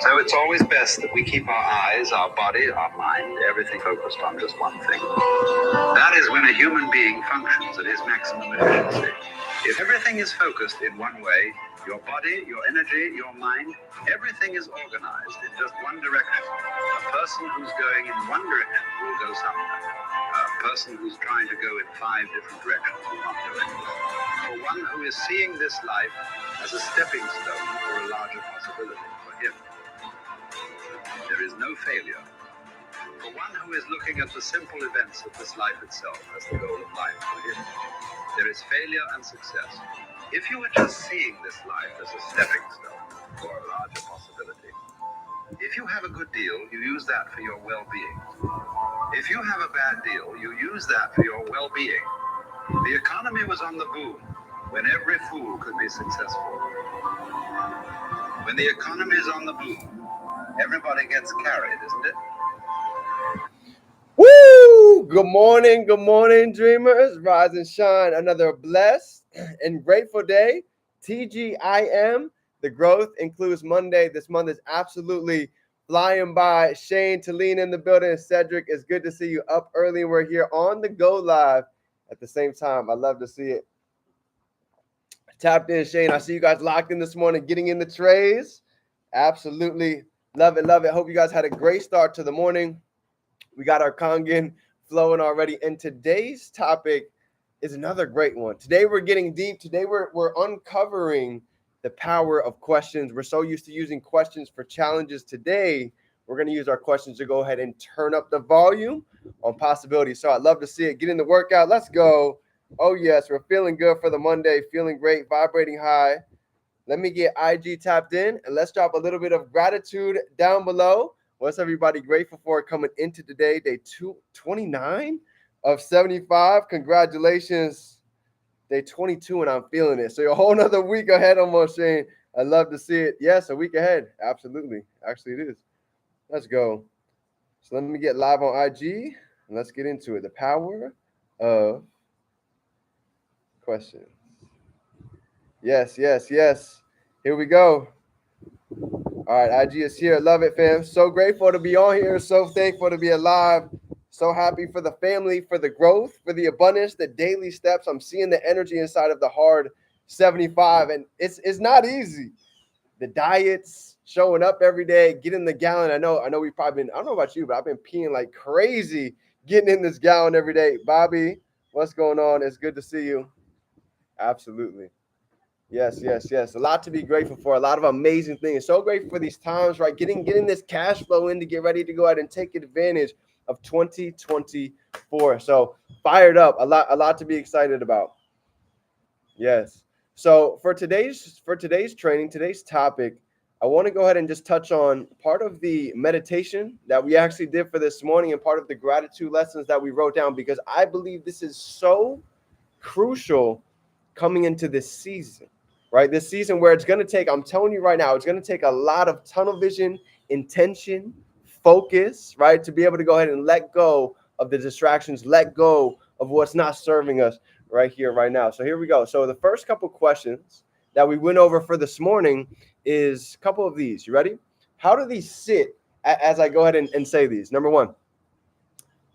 So it's always best that we keep our eyes, our body, our mind, everything focused on just one thing. That is when a human being functions at his maximum efficiency. If everything is focused in one way, your body, your energy, your mind, everything is organized in just one direction. A person who's going in one direction will go somewhere. A person who's trying to go in 5 different directions will not go anywhere. For one who is seeing this life as a stepping stone for a larger possibility for him, there is no failure. For one who is looking at the simple events of this life itself as the goal of life for him, there is failure and success. If you are just seeing this life as a stepping stone for a larger possibility, if you have a good deal, you use that for your well-being. If you have a bad deal, you use that for your well-being. The economy was on the boom when every fool could be successful. When the economy is on the boom, everybody gets carried, isn't it? Woo! Good morning, dreamers. Rise and shine. Another blessed and grateful day. TGIM. The growth includes Monday. This month is absolutely flying by. Shane, Talene in the building. Cedric, it's good to see you up early. We're here on the go live at the same time. I love to see it. Tapped in, Shane. I see you guys locked in this morning, getting in the trays. Absolutely love it, love it. Hope you guys had a great start to the morning. We got our Kangen flowing already. And today's topic is another great one. Today we're getting deep. Today we're uncovering the power of questions. We're so used to using questions for challenges. Today, we're going to use our questions to go ahead and turn up the volume on possibilities. So I'd love to see it. Get in the workout. Let's go. Oh, yes. We're feeling good for the Monday. Feeling great. Vibrating high. Let me get IG tapped in. And let's drop a little bit of gratitude down below. What's everybody grateful for coming into today? Day 229 of 75. Congratulations. Day 22, and I'm feeling it. So you're a whole nother week ahead almost, Shane. I love to see it. Yes, a week ahead. Absolutely. Actually, it is. Let's go. So let me get live on IG, and let's get into it. The power of questions. Yes, yes, yes. Here we go. All right, IG is here. Love it, fam. So grateful to be on here. So thankful to be alive. So happy for the family, for the growth, for the abundance, the daily steps. I'm seeing the energy inside of the hard 75, and it's not easy. The diets, showing up every day, getting the gallon. I know we've probably been, I don't know about you, but I've been peeing like crazy, getting in this gallon every day. Bobby, what's going on? It's good to see you. Absolutely. Yes, yes, yes. A lot to be grateful for. A lot of amazing things. So grateful for these times, right? Getting this cash flow in to get ready to go out and take advantage of 2024. So fired up. A lot to be excited about. Yes. So for today's training, today's topic, I want to go ahead and just touch on part of the meditation that we actually did for this morning and part of the gratitude lessons that we wrote down, because I believe this is so crucial coming into this season, right? This season where it's going to take, I'm telling you right now, it's going to take a lot of tunnel vision, intention, focus, right? To be able to go ahead and let go of the distractions, let go of what's not serving us right here, right now. So here we go. So the first couple questions that we went over for this morning is a couple of these. You ready? How do these sit as I go ahead and say these? Number one,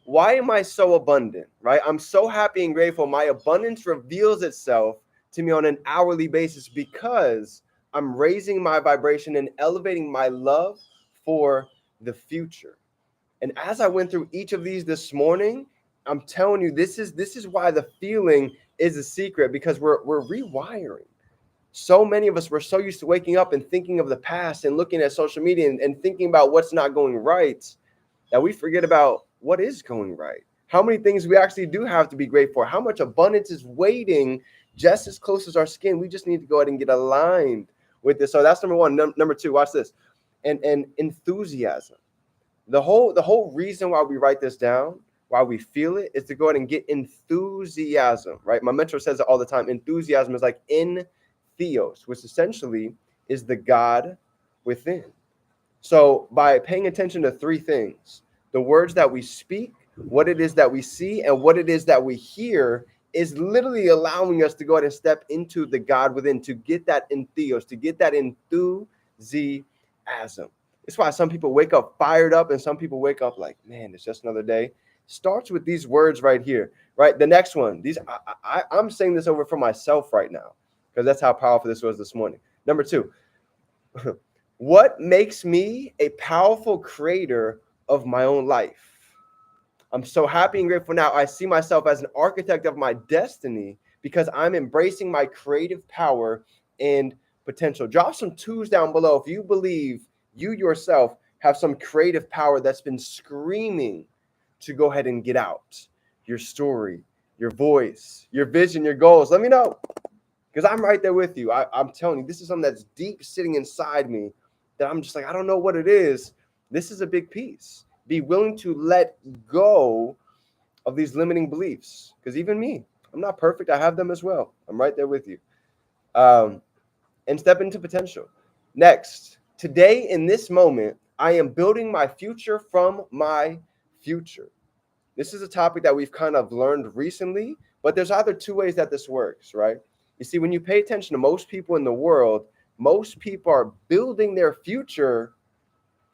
why am I so abundant, right? I'm so happy and grateful. My abundance reveals itself to me on an hourly basis because I'm raising my vibration and elevating my love for the future. And as I went through each of these this morning, I'm telling you, this is why the feeling is a secret, because we're rewiring. So many of us, we're so used to waking up and thinking of the past and looking at social media and thinking about what's not going right, that we forget about what is going right. How many things we actually do have to be grateful for. How much abundance is waiting just as close as our skin. We just need to go ahead and get aligned with this. So that's number one. Number two, watch this. And enthusiasm. The whole reason why we write this down, why we feel it, is to go ahead and get enthusiasm, right? My mentor says it all the time. Enthusiasm is like in theos, which essentially is the God within. So by paying attention to three things, the words that we speak, what it is that we see, and what it is that we hear, is literally allowing us to go ahead and step into the God within, to get that entheos, to get that enthusiasm. It's why some people wake up fired up and some people wake up like, man, it's just another day. Starts with these words right here, right? The next one, I'm saying this over for myself right now because that's how powerful this was this morning. Number 2, what makes me a powerful creator of my own life? I'm so happy and grateful now. I see myself as an architect of my destiny because I'm embracing my creative power and potential. Drop some 2s down below if you believe you yourself have some creative power that's been screaming to go ahead and get out. Your story, your voice, your vision, your goals. Let me know because I'm right there with you. I'm telling you, this is something that's deep sitting inside me that I'm just like, I don't know what it is. This is a big piece. Be willing to let go of these limiting beliefs. Because even me, I'm not perfect. I have them as well. I'm right there with you. And step into potential. Next, today in this moment, I am building my future from my future. This is a topic that we've kind of learned recently, but there's either 2 ways that this works, right? You see, when you pay attention to most people in the world, most people are building their future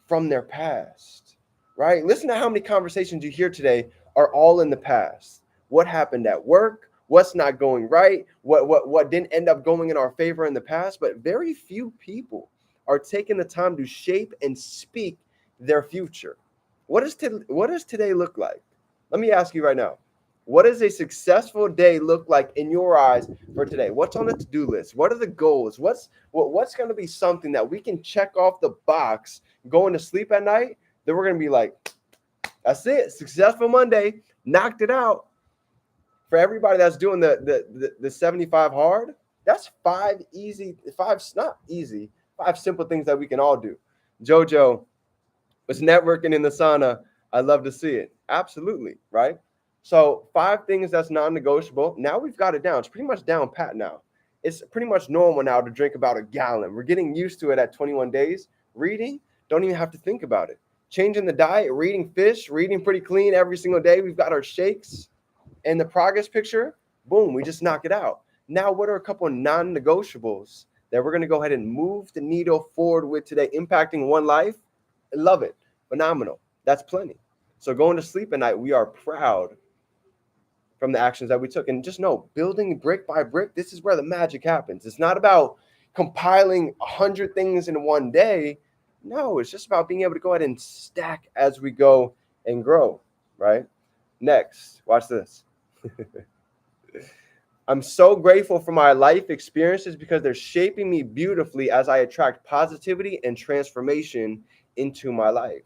from their past, right? Listen to how many conversations you hear today are all in the past. What happened at work? What's not going right? What didn't end up going in our favor in the past? But very few people are taking the time to shape and speak their future. What does today look like? Let me ask you right now. What does a successful day look like in your eyes for today? What's on the to-do list? What are the goals? What's going to be something that we can check off the box going to sleep at night? Then we're going to be like, that's it. Successful Monday. Knocked it out. For everybody that's doing the 75 hard, that's 5 simple things that we can all do. Jojo was networking in the sauna. I love to see it. Absolutely. Right. So 5 things that's non-negotiable. Now we've got it down. It's pretty much down pat now. It's pretty much normal now to drink about a gallon. We're getting used to it at 21 days. Reading, don't even have to think about it. Changing the diet, reading fish, reading pretty clean every single day. We've got our shakes and the progress picture. Boom, we just knock it out. Now, what are a couple of non-negotiables that we're going to go ahead and move the needle forward with today, impacting one life? I love it. Phenomenal. That's plenty. So going to sleep at night, we are proud from the actions that we took. And just know, building brick by brick, this is where the magic happens. It's not about compiling 100 things in one day. No, it's just about being able to go ahead and stack as we go and grow, right? Next, watch this. I'm so grateful for my life experiences because they're shaping me beautifully as I attract positivity and transformation into my life.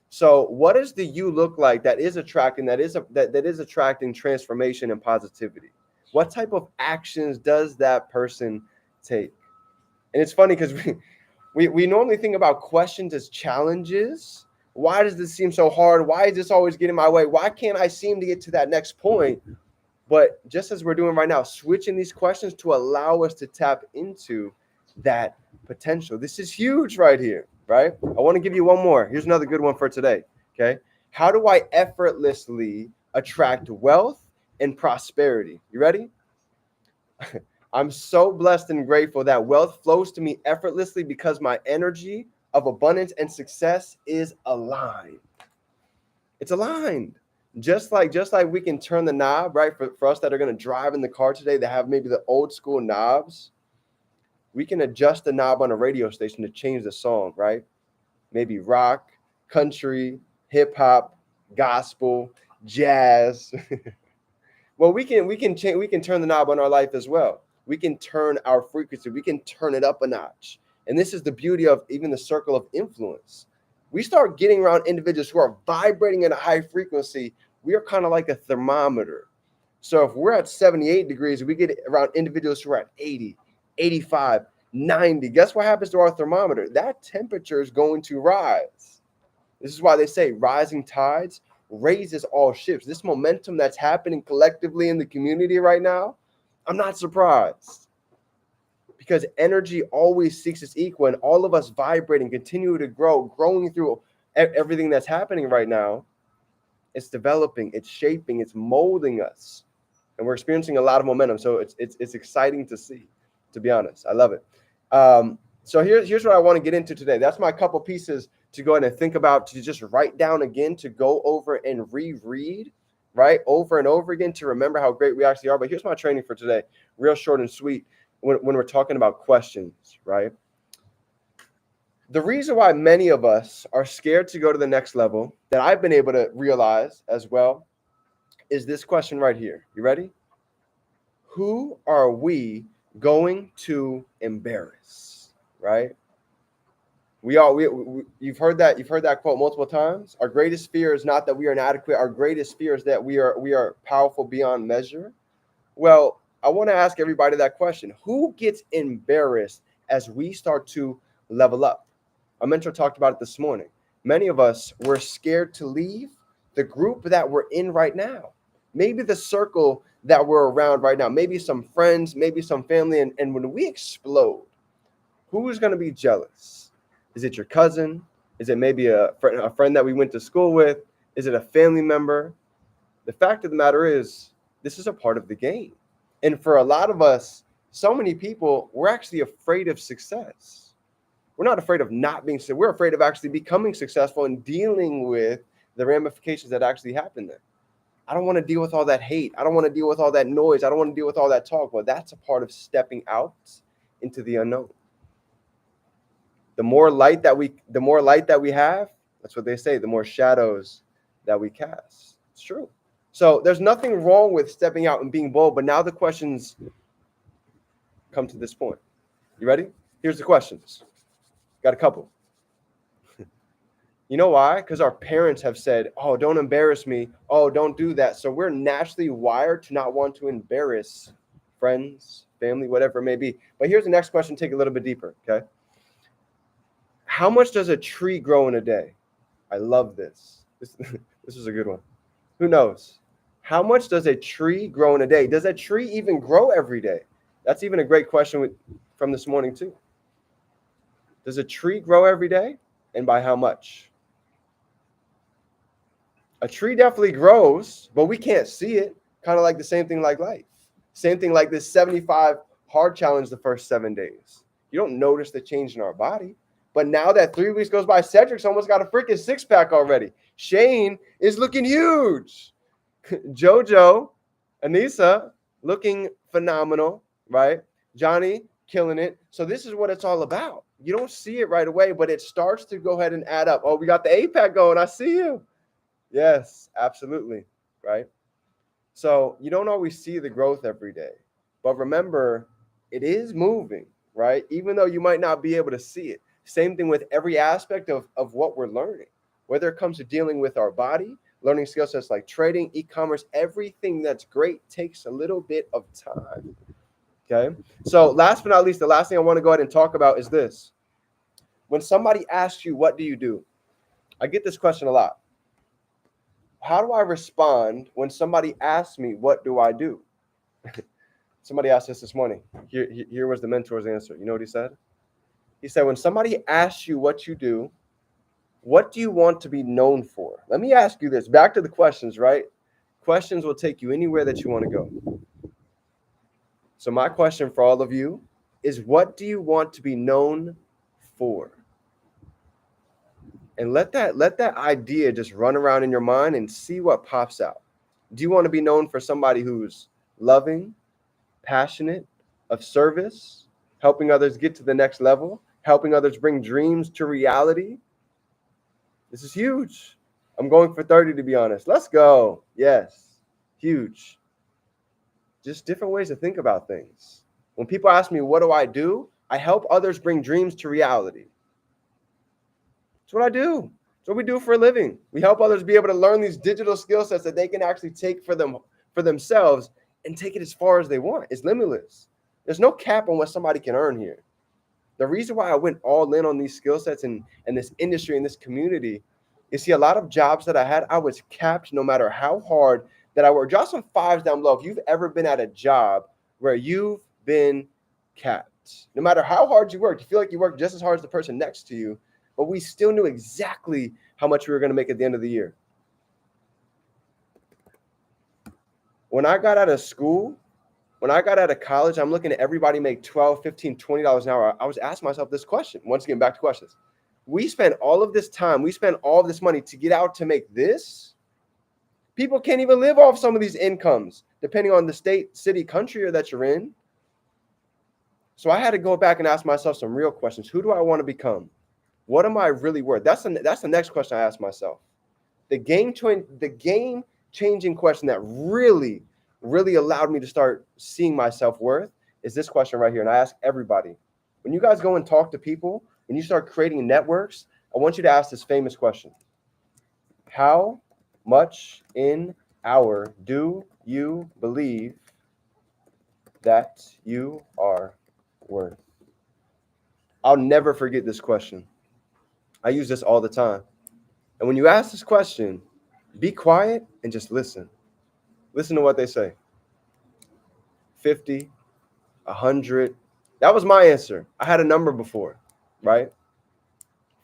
So what does the you look like that is attracting that is attracting transformation and positivity? What type of actions does that person take? And it's funny because we normally think about questions as challenges. Why does this seem so hard? Why is this always getting in my way? Why can't I seem to get to that next point? But just as we're doing right now, switching these questions to allow us to tap into that potential. This is huge right here, right? I want to give you one more. Here's another good one for today, okay? How do I effortlessly attract wealth and prosperity? You ready? I'm so blessed and grateful that wealth flows to me effortlessly because my energy of abundance and success is aligned. It's aligned. Just like we can turn the knob, right? For us that are going to drive in the car today that have maybe the old school knobs, we can adjust the knob on a radio station to change the song, right? Maybe rock, country, hip hop, gospel, jazz. Well, we can turn the knob on our life as well. We can turn our frequency. We can turn it up a notch. And this is the beauty of even the circle of influence. We start getting around individuals who are vibrating at a high frequency. We are kind of like a thermometer. So if we're at 78 degrees, we get around individuals who are at 80, 85, 90. Guess what happens to our thermometer? That temperature is going to rise. This is why they say rising tides raises all ships. This momentum that's happening collectively in the community right now, I'm not surprised. Because energy always seeks its equal, and all of us vibrating, continue to grow, growing through everything that's happening right now. It's developing, it's shaping, it's molding us, and we're experiencing a lot of momentum. So it's exciting to see, to be honest. I love it. So here's what I want to get into today. That's my couple pieces to go ahead and think about, to just write down again, to go over and reread, right, over and over again, to remember how great we actually are. But here's my training for today, real short and sweet, when we're talking about questions, right? The reason why many of us are scared to go to the next level, that I've been able to realize as well, is this question right here. You ready? Who are we going to embarrass, right? You've heard that quote multiple times. Our greatest fear is not that we are inadequate. Our greatest fear is that we are powerful beyond measure. Well, I want to ask everybody that question. Who gets embarrassed as we start to level up? Our mentor talked about it this morning. Many of us were scared to leave the group that we're in right now. Maybe the circle that we're around right now, maybe some friends, maybe some family. And when we explode, who's going to be jealous? Is it your cousin? Is it maybe a friend that we went to school with? Is it a family member? The fact of the matter is, this is a part of the game. And for a lot of us, so many people, we're actually afraid of success. We're not afraid of not being successful. We're afraid of actually becoming successful and dealing with the ramifications that actually happen there. I don't want to deal with all that hate. I don't want to deal with all that noise. I don't want to deal with all that talk. Well, that's a part of stepping out into the unknown. The more light that we have, that's what they say, the more shadows that we cast. It's true. So there's nothing wrong with stepping out and being bold, but now the questions come to this point. You ready? Here's the questions. Got a couple. You know why? Because our parents have said, oh, don't embarrass me. Oh, don't do that. So we're naturally wired to not want to embarrass friends, family, whatever it may be. But here's the next question, take it a little bit deeper, okay? How much does a tree grow in a day? I love this. This is a good one. Who knows? How much does a tree grow in a day? Does a tree even grow every day? That's even a great question from this morning too. Does a tree grow every day? And by how much? A tree definitely grows, but we can't see it. Kind of like the same thing like life. Same thing like this 75 hard challenge the first 7 days. You don't notice the change in our body. But now that 3 weeks goes by, Cedric's almost got a freaking six-pack already. Shane is looking huge. Jojo, Anissa, looking phenomenal, right? Johnny, killing it. So this is what it's all about. You don't see it right away, but it starts to go ahead and add up. Oh, we got the 8-pack going. I see you. Yes, absolutely, right? So you don't always see the growth every day. But remember, it is moving, right? Even though you might not be able to see it. Same thing with every aspect of what we're learning, whether it comes to dealing with our body, learning skill sets like trading, e-commerce, everything that's great takes a little bit of time. Okay. So last but not least, the last thing I want to go ahead and talk about is this. When somebody asks you, what do you do? I get this question a lot. How do I respond when somebody asks me, what do I do? Somebody asked this morning. Here was the mentor's answer. You know what he said? He said, when somebody asks you what you do, what do you want to be known for? Let me ask you this. Back to the questions, right? Questions will take you anywhere that you want to go. So my question for all of you is, what do you want to be known for? And let that idea just run around in your mind and see what pops out. Do you want to be known for somebody who's loving, passionate, of service, helping others get to the next level, helping others bring dreams to reality? This is huge. I'm going for 30, to be honest. Let's go. Yes, huge. Just different ways to think about things. When people ask me, what do? I help others bring dreams to reality. That's what I do. That's what we do for a living. We help others be able to learn these digital skill sets that they can actually take for themselves and take it as far as they want. It's limitless. There's no cap on what somebody can earn here. The reason why I went all in on these skill sets and this industry and this community, you see, a lot of jobs that I had, I was capped no matter how hard that I worked. Drop some 5s down below if you've ever been at a job where you've been capped. No matter how hard you worked, you feel like you worked just as hard as the person next to you, but we still knew exactly how much we were going to make at the end of the year. When I got out of school, When I got out of college, I'm looking at everybody make $12, $15, $20 an hour. I was asking myself this question. Once again, back to questions. We spent all of this time, we spent all of this money to get out to make this. People can't even live off some of these incomes, depending on the state, city, country that you're in. So I had to go back and ask myself some real questions. Who do I want to become? What am I really worth? That's the next question I asked myself. The game-changing question that really allowed me to start seeing my self-worth is this question right here. And I ask everybody, when you guys go and talk to people, when you start creating networks, I want you to ask this famous question. How much in hour do you believe that you are worth? I'll never forget this question. I use this all the time. And when you ask this question, be quiet and just listen. Listen to what they say. 50, 100. That was my answer. I had a number before, right?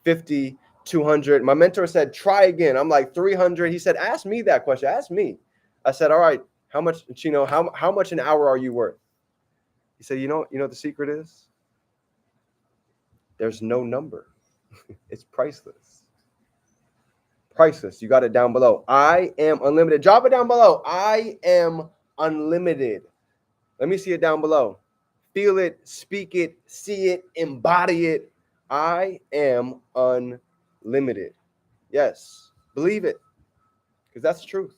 50, 200. My mentor said, try again. I'm like 300. He said, ask me that question. Ask me. I said, all right, how much, Chino, how much an hour are you worth? He said, you know the secret is? There's no number. It's priceless. Priceless. You got it down below. I am unlimited. Drop it down below. I am unlimited. Let me see it down below. Feel it, speak it, see it, embody it. I am unlimited. Yes, believe it, because that's the truth.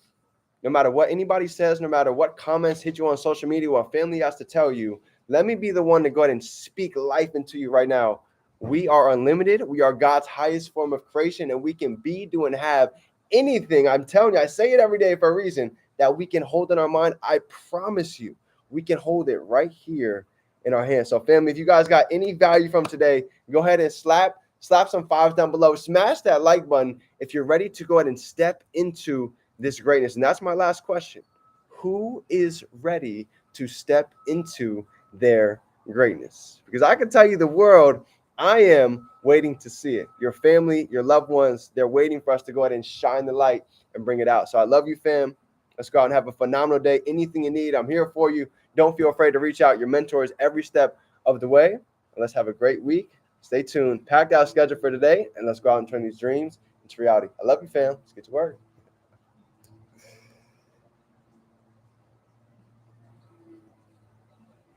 No matter what anybody says, no matter what comments hit you on social media, what family has to tell you, let me be the one to go ahead and speak life into you right now. We are unlimited. We are God's highest form of creation, and we can be, do, and have anything. I'm telling you, I say it every day for a reason, that we can hold in our mind. I promise you, we can hold it right here in our hands. So family, if you guys got any value from today, go ahead and slap some fives down below. Smash that like button if you're ready to go ahead and step into this greatness. And that's my last question. Who is ready to step into their greatness? Because I can tell you, the world, I am waiting to see it. Your family, your loved ones, they're waiting for us to go ahead and shine the light and bring it out. So I love you, fam. Let's go out and have a phenomenal day. Anything you need, I'm here for you. Don't feel afraid to reach out. Your mentor is every step of the way. And let's have a great week. Stay tuned. Packed out schedule for today. And let's go out and turn these dreams into reality. I love you, fam. Let's get to work.